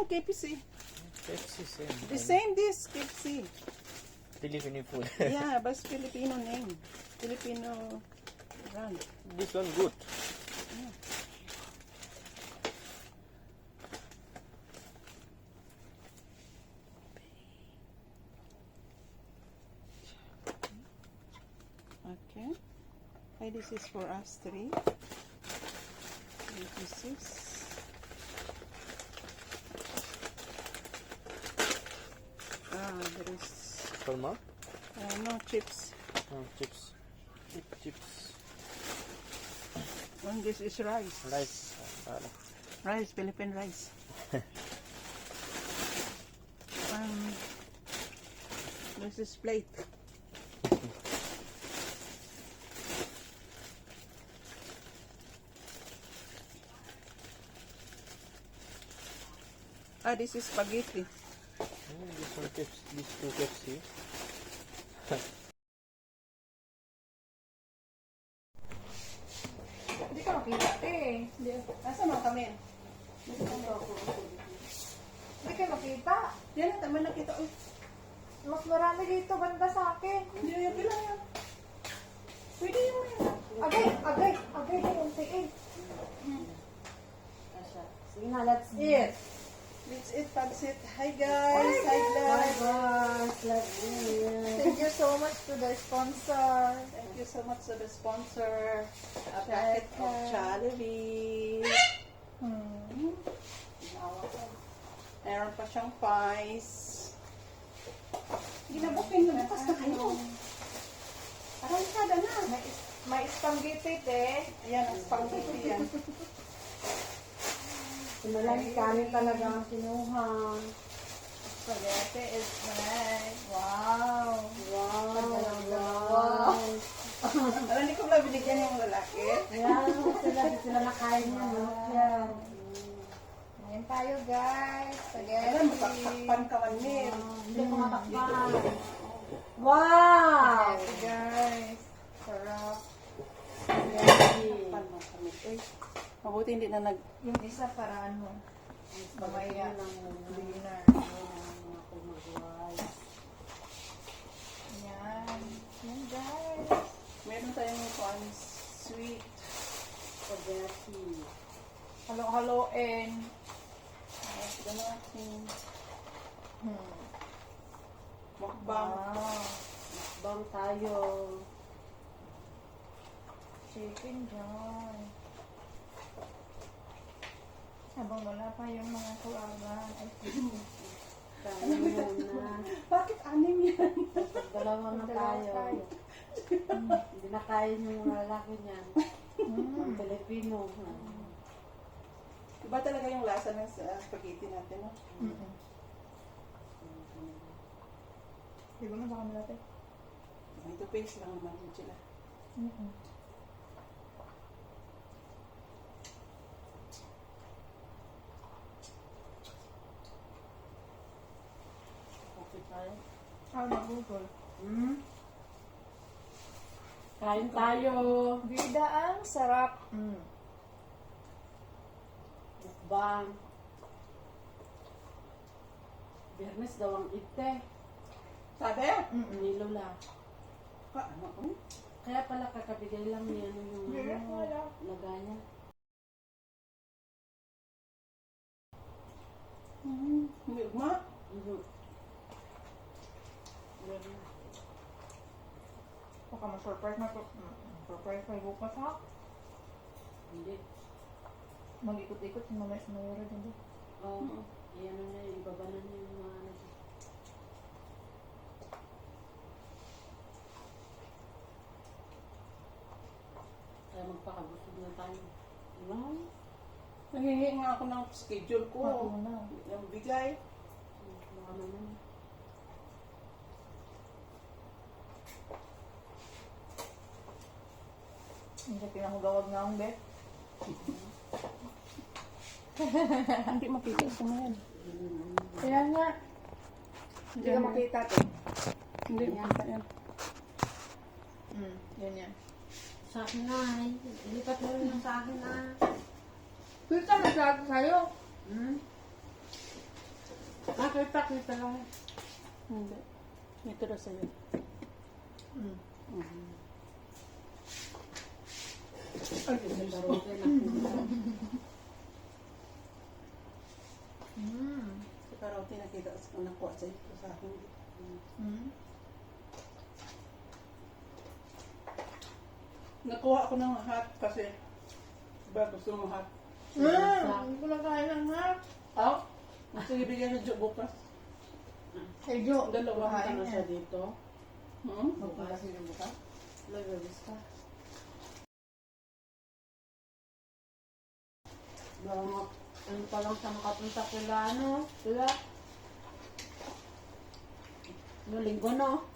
Yan, KFC. KFC same. The same this, KFC. Filipino food. Yeah, but it's Filipino name. Filipino brand. This one good. Okay. Okay, this is for us three. 86. There is Kurma? no chips. Oh, chips. Chips. And this is rice. Rice. Rice, Philippine rice. This is plate. This is spaghetti. This one KFC. This two KFC. Hindi ka makita eh. Nasaan mo kami? Hindi ka makita. Yan na, tama nakita. Uy, Mas marami dito banda sa akin. hindi yan, kailangan yan. Pwede yun yan. Agay na untiin. Sige na, let's eat. Let's eat pancit. Hi guys. Hi guys. Let's eat. Thank you so much to the sponsor. Thank you so much to the sponsor. A packet of Jollibee. Meron pa siyang pies. Ginabukin na bukas na kayo. Arangkada na. May spaghetti eh. Ayan, ang spaghetti yan. Malaki kanin talaga ang kinuha. Spaghetti is nice. Wow. Alam, hindi ko pala binigyan yung lalaki. Ayan, sila nakain niya. Yan. Ngayon tayo guys. Alam, magpakpan ka man din. Hindi ko matakpan. Wow! Spaghetti guys. Sarap. Pan mo kami. Uy, mabuti hindi na nag... Yung isa para ano? Mamaya dinner. Yan. Yan guys. Meron tayong pan sweet. Spaghetti. Halo-haloin. Tapos ganahin. Mukbang. Wow. Mukbang tayo. Chicken joy. Habang wala pa yung mga kuwaban. Ay, Ano ba? Bakit anim yan? dalawa na tayo. Hindi na kaya yung mga lalaki niyan. Pilipino. Iba talaga yung lasa ng spaghetti natin, no? Di ba sa kanila tayo? Ito paste lang naman yun sila. Okay tayo. Nagugol. Kain tayo. Bida ang sarap. Mukbang. Biyernes daw ang ite. Sabi? Ni Lola. Ano? Kaya pala kakabigay lang niya yung laganya. Hindi ugma. Baka ma-surprise na to. Surprise na bukas ha. Hindi. Mag-ikot-ikot si Mama Ismayora din. Oo. Ayan na niya, ibabanan niya yung mga ano. Kaya magpakabusog na tayo. Wow. Nahihingi nga ako ng schedule ko. na. Yung bigay. Baka naman. Hindi pinahugawag nga akong bet. Hindi makita sa mga yan. Kaya nga. Hindi ka makita to. Hindi makita yan. Yan yan. Sa akin na, ilipat mo rin yung sa akin na. Kita na sa sa'yo. Kita lang. Hindi. Ito na sa'yo. Mm. Ay, Ganda rin na. si Karote nakita ko nakuha sa ito sa akin. Nakuha ako ng hot kasi ba gusto mo hot? Hindi ko lang kaya ng hap. Oh? Gusto ibigay ng job bukas. Hey, Jo. Dalawa Kain Ano na siya dito? Magpunta sila bukas. Lagawis ka. Ano pa lang siya makapunta kila ano? Kila? No, linggo no?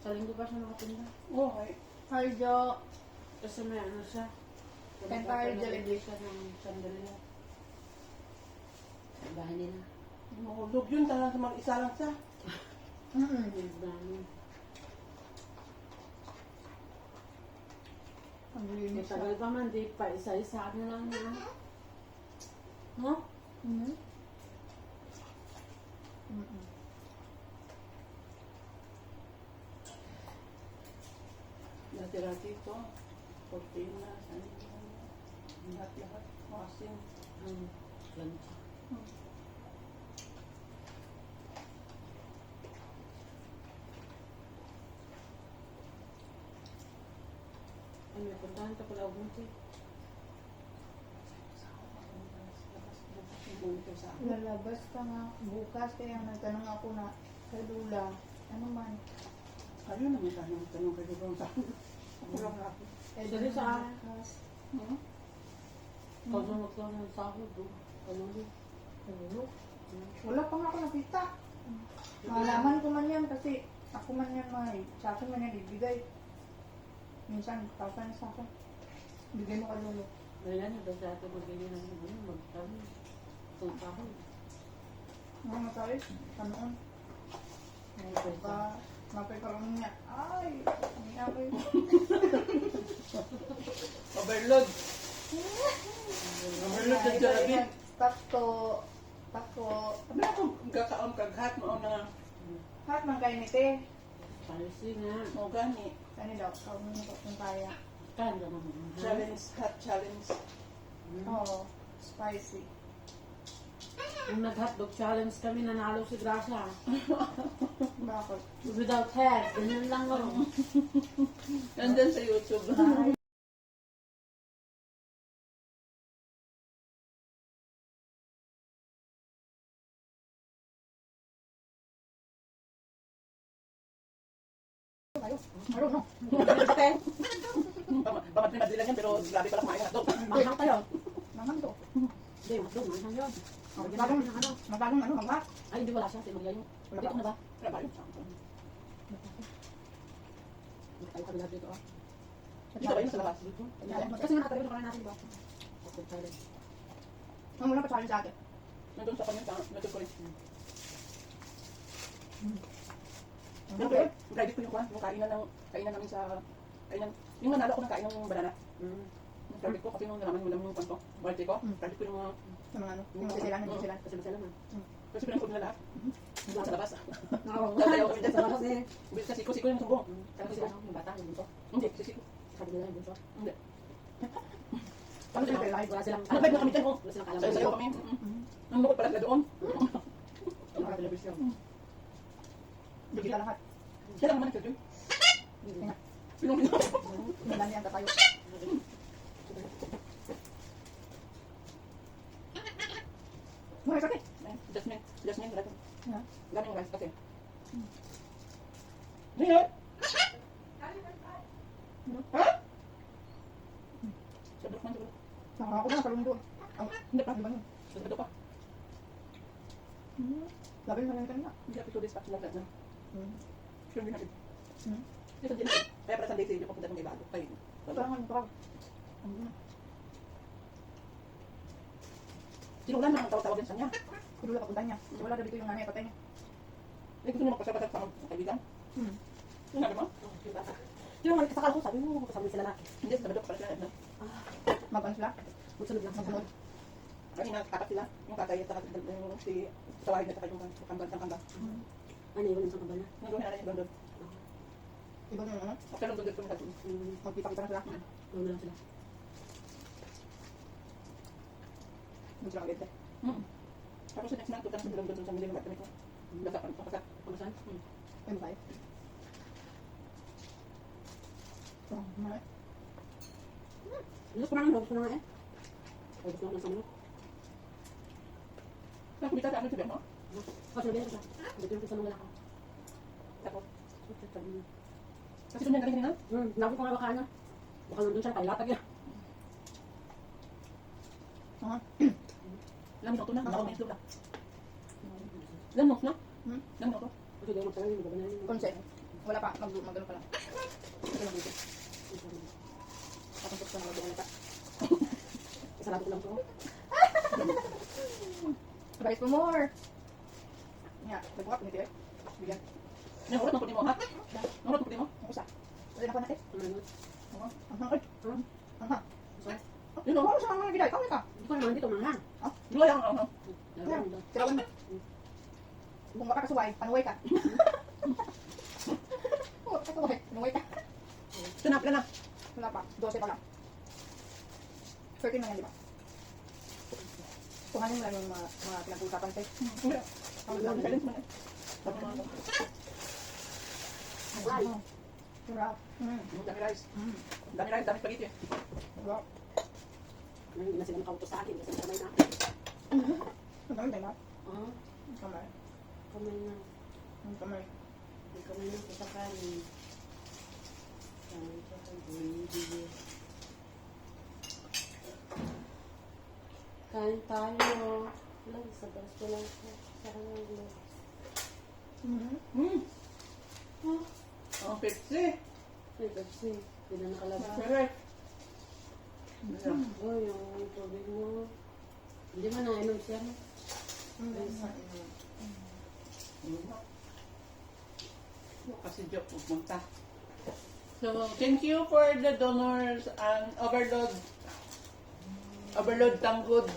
Sa linggo pa siya makapunta. Oh, ay. Hi, Jo. Kasi may ano siya. Kain tayo, Jollibee. siya ng sandalya. Sa bahay nila. Mahulog yun, talagang sa mag-isa lang siya. Yung dami. Ang linis siya. Matagal pa man, di pa isa-isa na lang na. No? Natira dito. Cortina, lahat-lahat. Washing. Lunch. Ay, may puntahan ka pala ako mo. Lalabas ka nga bukas, kaya nagtanong ako na kay Lula. Ano man? Ayun naman tayo ng tanong kay Dibang sa akin. Ako lang ako. Sorry sa bukas. Ikaw na magkaroon ng sahod. Ano din? Wala pa nga ako nakita. Malaman ko man yan kasi ako man yan sa akin man yan ibigay. Minsan, tawag sa akin. Bigay mo kay Lolo. Ngayon, iba sa atin magbigay ng magkano. Itong sahod. Mga matawid, kanoon. Mapagkaroon niya. Ay, ang amoy. Overload. Overload na Jollibee. Takto. Sabi na kung kakaon kaghat mo na Hat man kayo nite. Palisi nga. mo gani. Ano daw, kawin mo kung kaya. Kanda naman. Challenge, hot challenge. Oo, spicy. Nung nag-hotdog challenge kami, nanalo si Gracia. Bakit? Without head, ganyan lang ako. Nandun sa YouTube. Marunong. Baka pinadila yan pero grabe pala kumain na ito. Mahang kayo. Naman to. Hindi, hotdog, mahang yun. Magagong magwa. Ay, hindi wala siya. Si Maria yung. Dito ko na ba? Trabaho. Tayo kabila dito ah. Dito ba yun sa labas? Dito. Kasi nga nakatabi na natin ba? Hotdog challenge. Ang muna pa challenge sa akin. Nandun sa kanya, nandun ko rin. Okay. Private ko yung kwan, yung kainan namin sa, yung nanalo ako ng kain ng banana. Yung private ko, kasi nung nalaman yung kwan ko, birthday ko, private ko yung mga, Sa mga ano, yung sisilan. Kasi masala man. kasi pinag-food nila lahat. Doon sa labas. Oo. Sasayaw kami dyan Sa labas eh. Bilis kasi siko yung sumbong. Kasi si ano, yung bata, yung bunso. Hindi, si siko. Sa kabila yung bunso. Hindi. Ano sila kayo live? Wala silang Ano ba na kami dyan? Wala silang Sayaw kami. Ang lukot pala sila doon. Yung mga telebisyon. Digital lahat. Siya lang naman nagsadyos. Pinong Madami ang tayo. Mga sakit. Jasmine, wala ito. Yeah. Daming rice kasi. Ngayon? Ha? Sa Brookman siguro. Ako na, kalong doon. Hindi pa. Di ba yun? Sa Brook pa. Labi mo lang kanina. Hindi ako 2 days pa. Sila na. Sure din natin. Hmm. Ito din natin. Kaya para Sunday sa iyo, papunta ng iba. Kayo. Parang ano pa. Sinulan na ang tawag-tawag din sa niya. Kudula papunta niya. Wala na dito yung nanay, patay niya. Eh, gusto niyo magpasapasap sa mga kaibigan? Yung sabi mo? Yung mga kasakal ko, sabi mo, kasama sila laki. Hindi, sa Brook para sila. Mag-ano sila? Magsunod lang. Magsunod. Kanina, kakat sila. Yung tatay at saka yung si Tawahin at saka yung kambal. Ano yun, isang kabal na? Nagawin na rin yung doon. Iba na yung ano? Okay lang doon kami sa magkita-kita na sila. Ano na lang sila? Hindi sila kagad. Tapos sa next month, tutang sa doon sa miling ng kami ko. Basta pa rin pakakat. Pamasan? M5. Oh, may. Lubos ko na nga eh. Lubos ko na sa manok. Saan kumita sa akin si Bemo? Kasi nabili ko siya. Dito yung sa mga lakaw. Tapos, Sabi kasi doon yan galing kanina. Nakapit ko nga baka na. Baka nandun siya, pailatag yan. Ah, Ilang minuto na, mga minutes doon lang. Ilang minuto na? Hmm? Ilang minuto? Kasi di ako magtagal, hindi ba na yun? Consent. Wala pa. Magano pa lang. Ilang minuto? Tapos ko na mag-alata. Sarado ko lang to. Guys, for more. Nga, nagbuka, piniti eh. Bigyan. Yung urot ng puti mo, ha? Yung urot ng puti mo? Ang usa. Wala na ko natin. Ano? Ang hangad. Ang hang. Yun o. Ano sa mga giday? Kawin ka. Hindi ko naman dito, manghang. Dua yang ano. Tirawan mo. Kung baka kasuway, panuway ka. Oo, kasuway, panuway ka. Sunap na na. Wala pa, 12 pa lang. 13 na yan, di ba? Kuhanin mo lang yung mga pinag-usapan sa'yo. Wala. Ang lang challenge mo na. Ay, Sarap. Dami rice. Dami rice, dami spaghetti. Sarap. hindi na sila nakautos sa akin kasi kamay na. Ang dami tayo. Ah, Kamay. kamay na. Ang kamay. May kamay na sa kanin. Kanin sa kanin. Kain tayo. Wala, sa gas ko lang sa kanin. Oh, Pepsi. Ay, Pepsi. Hindi na nakalabas. Sarap. Oh, yung tubig mo. Hindi mo nainom siya. Kasi joke pupunta. So, thank you for the donors and Overload Tanggod.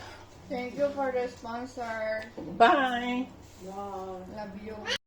Thank you for the sponsor. Bye! Wow. Love you.